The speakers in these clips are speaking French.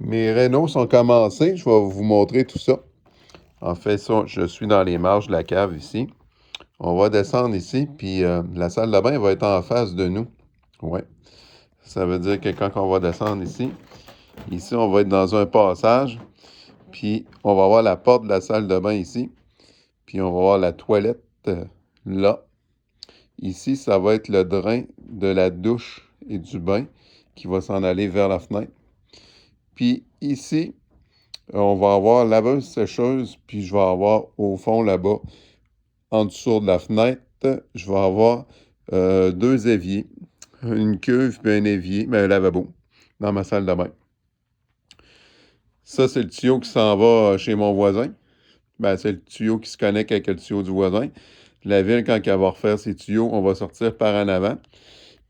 Mes rénaux sont commencés. Je vais vous montrer tout ça. En fait, ça, je suis dans les marges de la cave ici. On va descendre ici, puis la salle de bain va être en face de nous. Ouais. Ça veut dire que quand on va descendre ici, on va être dans un passage, puis on va voir la porte de la salle de bain ici, puis on va voir la toilette là. Ici, ça va être le drain de la douche et du bain qui va s'en aller vers la fenêtre. Puis ici, on va avoir laveuse sécheuse, puis je vais avoir au fond là-bas, en dessous de la fenêtre, je vais avoir deux éviers, une cuve puis un évier, mais un lavabo dans ma salle de bain. Ça, c'est le tuyau qui s'en va chez mon voisin. Ben, c'est le tuyau qui se connecte avec le tuyau du voisin. La ville, quand elle va refaire ses tuyaux, on va sortir par en avant.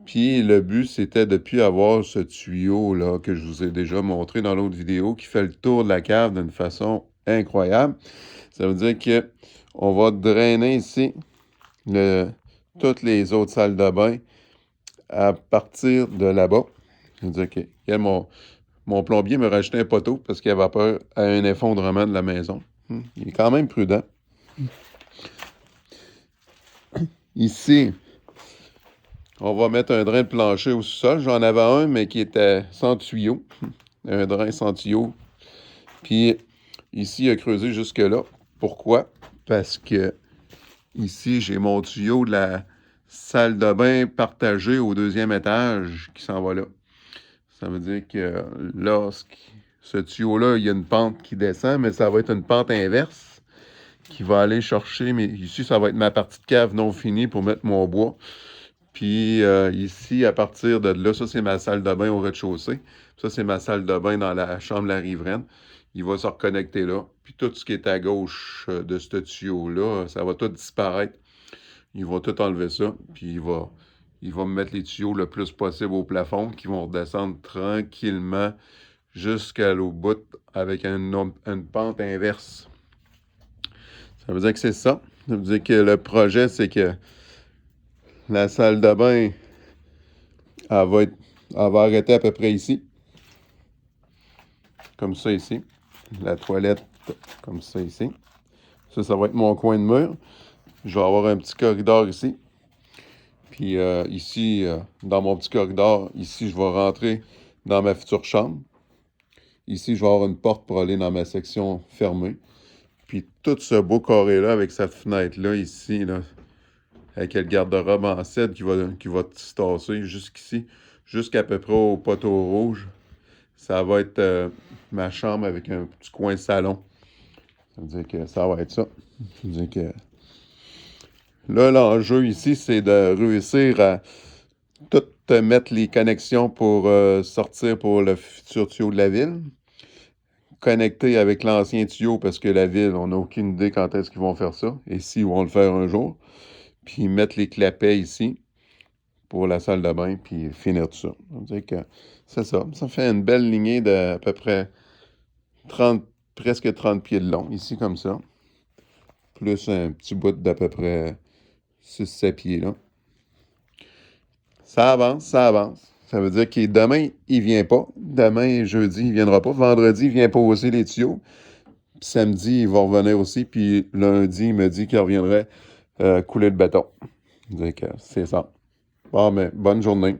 Puis le but, c'était de ne plus avoir ce tuyau-là que je vous ai déjà montré dans l'autre vidéo qui fait le tour de la cave d'une façon incroyable. Ça veut dire que on va drainer ici toutes les autres salles de bain à partir de là-bas. Ça veut dire que mon plombier me rajoutait un poteau parce qu'il avait peur à un effondrement de la maison. Il est quand même prudent. Ici, on va mettre un drain de plancher au sous-sol. J'en avais un, mais qui était sans tuyau. Un drain sans tuyau. Puis ici, il a creusé jusque-là. Pourquoi? Parce que ici, j'ai mon tuyau de la salle de bain partagée au deuxième étage qui s'en va là. Ça veut dire que là, ce tuyau-là, il y a une pente qui descend, mais ça va être une pente inverse qui va aller chercher. Mais ici, ça va être ma partie de cave non finie pour mettre mon bois. Puis ici, à partir de là, ça, c'est ma salle de bain au rez-de-chaussée. Ça, c'est ma salle de bain dans la chambre de la riveraine. Il va se reconnecter là. Puis tout ce qui est à gauche de ce tuyau-là, ça va tout disparaître. Il va tout enlever ça. Puis il va me mettre les tuyaux le plus possible au plafond qui vont redescendre tranquillement jusqu'à l'au bout avec une pente inverse. Ça veut dire que c'est ça. Ça veut dire que le projet, c'est que la salle de bain, elle va arrêter à peu près ici. Comme ça ici. La toilette, comme ça ici. Ça va être mon coin de mur. Je vais avoir un petit corridor ici. Puis ici, dans mon petit corridor, ici, je vais rentrer dans ma future chambre. Ici, je vais avoir une porte pour aller dans ma section fermée. Puis tout ce beau carré-là, avec cette fenêtre-là, ici, là, avec le garde-robe en cèdre qui va se tasser jusqu'ici, jusqu'à peu près au poteau rouge. Ça va être ma chambre avec un petit coin salon. Ça veut dire que ça va être ça. Ça veut dire que là, l'enjeu ici, c'est de réussir à tout mettre les connexions pour sortir pour le futur tuyau de la ville. Connecter avec l'ancien tuyau parce que la ville, on n'a aucune idée quand est-ce qu'ils vont faire ça. Et si ils vont le faire un jour. Puis mettre les clapets ici pour la salle de bain, puis finir tout ça. Ça veut dire que c'est ça. Ça fait une belle lignée d'à peu près 30, presque 30 pieds de long, ici comme ça. Plus un petit bout d'à peu près 6-7 pieds là. Ça avance, ça avance. Ça veut dire que demain, il ne vient pas. Demain, jeudi, il ne viendra pas. Vendredi, il vient poser les tuyaux. Puis samedi, il va revenir aussi. Puis lundi, il me dit qu'il reviendrait couler le béton. C'est ça. Bon, mais bonne journée.